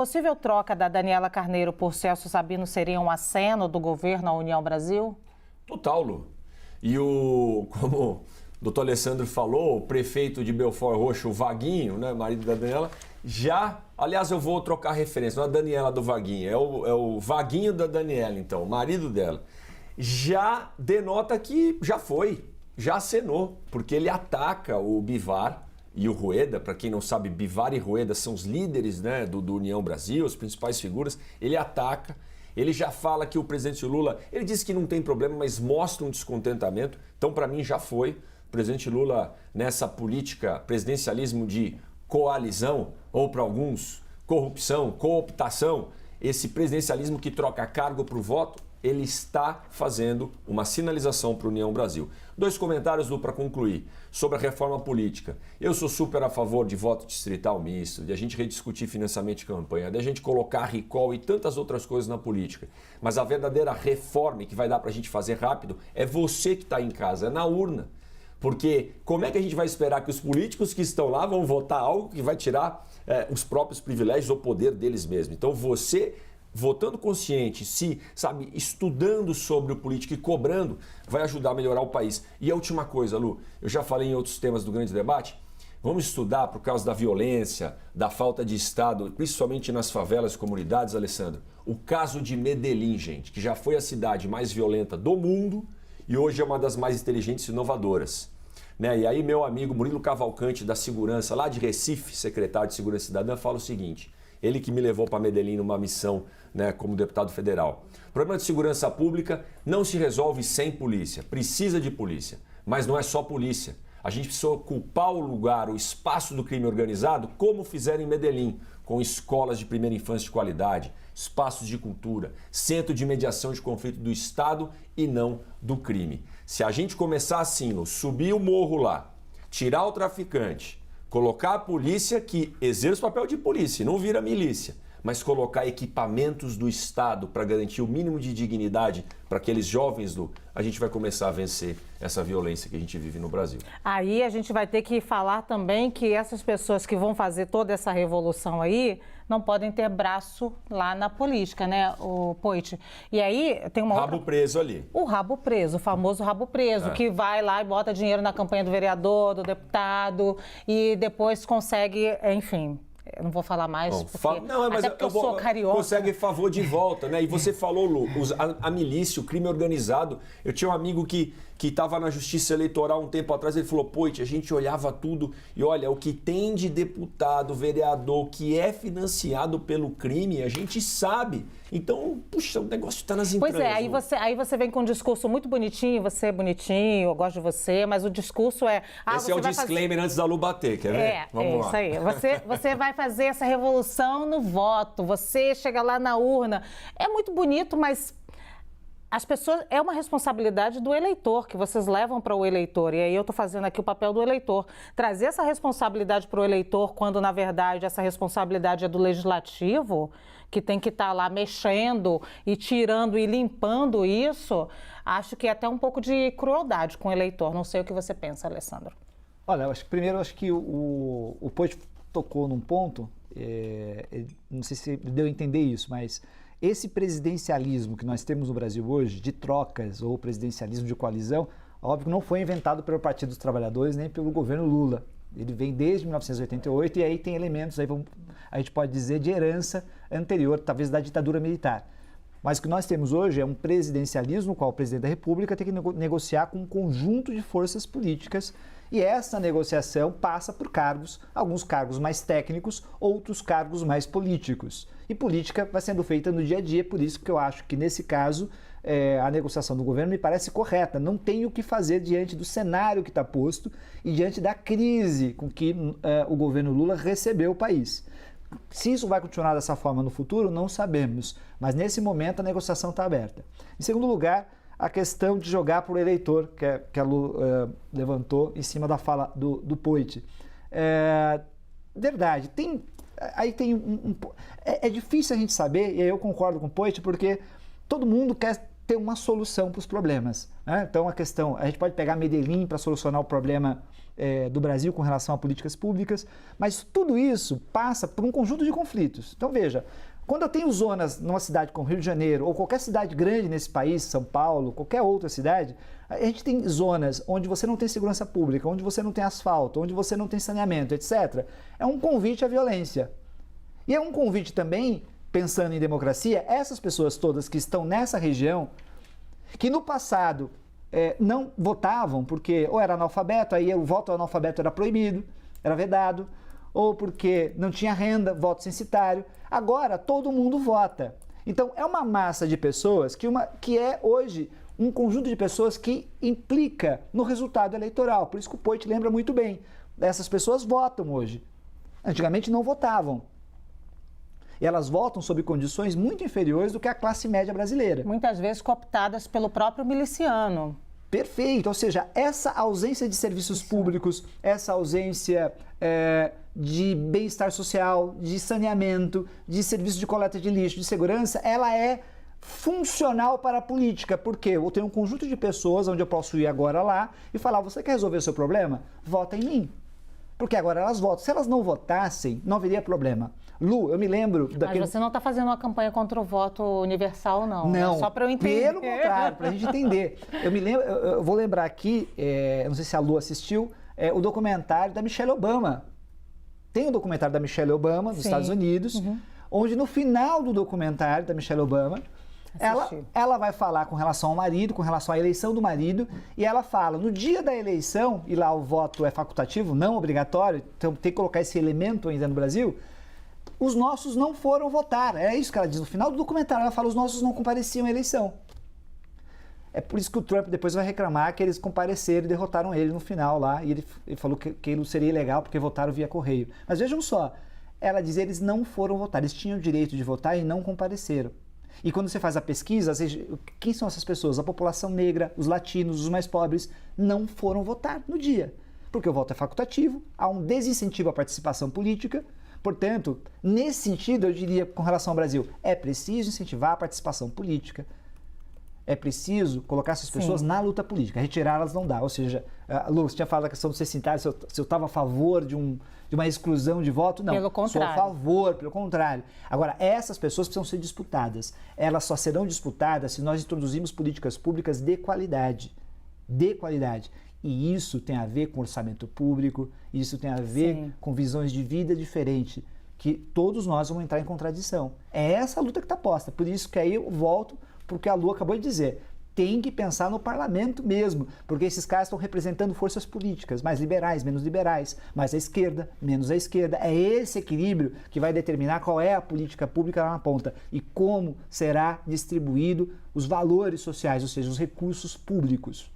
Possível troca da Daniela Carneiro por Celso Sabino seria um aceno do governo à União Brasil? Total, Lu. E como o doutor Alessandro falou, o prefeito de Belford Roxo, o Vaguinho, né, marido da Daniela, aliás, eu vou trocar a referência, não é a Daniela do Vaguinho, é o Vaguinho da Daniela, então, o marido dela. Já denota que já acenou, porque ele ataca o Bivar e o Rueda. Para quem não sabe, Bivar e Rueda são os líderes, né, do União Brasil, as principais figuras. Ele ataca, ele já fala que o presidente Lula, ele disse que não tem problema, mas mostra um descontentamento. Então, para mim, já foi. O presidente Lula, nessa política, presidencialismo de coalizão, ou para alguns, corrupção, cooptação, esse presidencialismo que troca cargo para o voto, ele está fazendo uma sinalização para a União Brasil. 2 comentários, Lu, para concluir, sobre a reforma política. Eu sou super a favor de voto distrital misto, de a gente rediscutir financiamento de campanha, de a gente colocar recall e tantas outras coisas na política. Mas a verdadeira reforma que vai dar para a gente fazer rápido é você que está em casa, é na urna. Porque como é que a gente vai esperar que os políticos que estão lá vão votar algo que vai tirar os próprios privilégios ou poder deles mesmos? Então você, votando consciente, estudando sobre o político e cobrando, vai ajudar a melhorar o país. E a última coisa, Lu, eu já falei em outros temas do grande debate, vamos estudar por causa da violência, da falta de Estado, principalmente nas favelas e comunidades, Alessandro, o caso de Medellín, gente, que já foi a cidade mais violenta do mundo e hoje é uma das mais inteligentes e inovadoras. Né? E aí meu amigo Murilo Cavalcante, da Segurança, lá de Recife, secretário de Segurança Cidadã, fala o seguinte: ele que me levou para Medellín numa missão, né, como deputado federal. O problema de segurança pública não se resolve sem polícia, precisa de polícia, mas não é só polícia. A gente precisa ocupar o lugar, o espaço do crime organizado, como fizeram em Medellín, com escolas de primeira infância de qualidade, espaços de cultura, centro de mediação de conflito do Estado e não do crime. Se a gente começar assim, subir o morro lá, tirar o traficante, colocar a polícia que exerce o papel de polícia, não vira milícia, mas colocar equipamentos do Estado para garantir o mínimo de dignidade para aqueles jovens, a gente vai começar a vencer essa violência que a gente vive no Brasil. Aí a gente vai ter que falar também que essas pessoas que vão fazer toda essa revolução aí não podem ter braço lá na política, né, o Poit? E aí tem uma rabo preso ali. O rabo preso, o famoso rabo preso, que vai lá e bota dinheiro na campanha do vereador, do deputado e depois consegue, enfim... Eu não vou falar mais, porque eu sou carioca. Consegue favor de volta, né? E você falou, Lu, a milícia, o crime organizado. Eu tinha um amigo que estava na justiça eleitoral um tempo atrás, ele falou, Poit, a gente olhava tudo e olha, o que tem de deputado, vereador, que é financiado pelo crime, a gente sabe. Então, puxa, o negócio está nas entranhas. Pois é, aí você vem com um discurso muito bonitinho, você é bonitinho, eu gosto de você, mas o discurso é... Esse é o disclaimer antes da Lu bater, quer ver? Vamos lá. Isso aí. Você vai fazer essa revolução no voto, você chega lá na urna. É muito bonito, mas as pessoas, é uma responsabilidade do eleitor, que vocês levam para o eleitor. E aí eu estou fazendo aqui o papel do eleitor. Trazer essa responsabilidade para o eleitor, quando na verdade essa responsabilidade é do legislativo, que tem que estar lá mexendo e tirando e limpando isso, acho que é até um pouco de crueldade com o eleitor. Não sei o que você pensa, Alessandro. Olha, eu acho que o Poit tocou num ponto, não sei se deu a entender isso, mas esse presidencialismo que nós temos no Brasil hoje, de trocas ou presidencialismo de coalizão, óbvio que não foi inventado pelo Partido dos Trabalhadores nem pelo governo Lula. Ele vem desde 1988 e aí tem elementos, a gente pode dizer, de herança anterior, talvez da ditadura militar. Mas o que nós temos hoje é um presidencialismo no qual o presidente da República tem que negociar com um conjunto de forças políticas e essa negociação passa por cargos, alguns cargos mais técnicos, outros cargos mais políticos. E política vai sendo feita no dia a dia, por isso que eu acho que nesse caso a negociação do governo me parece correta. Não tem o que fazer diante do cenário que está posto e diante da crise com que o governo Lula recebeu o país. Se isso vai continuar dessa forma no futuro, não sabemos, mas nesse momento a negociação está aberta. Em segundo lugar, a questão de jogar para o eleitor, que a Lu levantou em cima da fala do Poit. Verdade, é difícil a gente saber, e aí eu concordo com o Poit, porque todo mundo quer ter uma solução para os problemas, né? Então a gente pode pegar Medellín para solucionar o problema do Brasil com relação a políticas públicas, mas tudo isso passa por um conjunto de conflitos. Então veja, quando eu tenho zonas numa cidade como Rio de Janeiro ou qualquer cidade grande nesse país, São Paulo, qualquer outra cidade, a gente tem zonas onde você não tem segurança pública, onde você não tem asfalto, onde você não tem saneamento, etc. É um convite à violência. E é um convite também, pensando em democracia, essas pessoas todas que estão nessa região, que no passado não votavam porque ou era analfabeto, aí o voto analfabeto era proibido, era vedado, ou porque não tinha renda, voto censitário. Agora todo mundo vota. Então é uma massa de pessoas que é hoje um conjunto de pessoas que implica no resultado eleitoral. Por isso que o Poit lembra muito bem. Essas pessoas votam hoje. Antigamente não votavam. E elas votam sob condições muito inferiores do que a classe média brasileira. Muitas vezes cooptadas pelo próprio miliciano. Perfeito, ou seja, essa ausência de serviços públicos, essa ausência de bem-estar social, de saneamento, de serviço de coleta de lixo, de segurança, ela é funcional para a política, porque eu tenho um conjunto de pessoas onde eu posso ir agora lá e falar, você quer resolver o seu problema? Vota em mim. Porque agora elas votam. Se elas não votassem, não haveria problema. Lu, eu me lembro daquele... Mas você não está fazendo uma campanha contra o voto universal, não. Não, Só para eu entender. Pelo contrário, para a gente entender. Eu vou lembrar aqui, não sei se a Lu assistiu, o documentário da Michelle Obama. Tem um documentário da Michelle Obama, dos Estados Unidos, onde no final do documentário da Michelle Obama, ela vai falar com relação ao marido, com relação à eleição do marido, e ela fala, no dia da eleição, e lá o voto é facultativo, não obrigatório, então tem que colocar esse elemento ainda no Brasil, os nossos não foram votar. É isso que ela diz. No final do documentário, ela fala, os nossos não compareciam à eleição. É por isso que o Trump depois vai reclamar que eles compareceram e derrotaram ele no final lá, e ele falou que aquilo seria ilegal porque votaram via correio. Mas vejam só, ela diz, eles não foram votar, eles tinham o direito de votar e não compareceram. E quando você faz a pesquisa, quem são essas pessoas? A população negra, os latinos, os mais pobres, não foram votar no dia. Porque o voto é facultativo, há um desincentivo à participação política. Portanto, nesse sentido, eu diria, com relação ao Brasil, é preciso incentivar a participação política. É preciso colocar essas pessoas na luta política. Retirá-las não dá. Ou seja, Lu, você tinha falado da questão do censitário, se eu estava a favor de uma exclusão de voto. Não, pelo contrário. Sou a favor, pelo contrário. Agora, essas pessoas precisam ser disputadas. Elas só serão disputadas se nós introduzirmos políticas públicas de qualidade. De qualidade. E isso tem a ver com orçamento público, isso tem a ver com visões de vida diferentes, que todos nós vamos entrar em contradição. É essa a luta que está posta. Por isso que aí eu volto porque a Lu acabou de dizer, tem que pensar no parlamento mesmo, porque esses caras estão representando forças políticas, mais liberais, menos liberais, mais à esquerda, menos à esquerda. É esse equilíbrio que vai determinar qual é a política pública lá na ponta e como será distribuído os valores sociais, ou seja, os recursos públicos.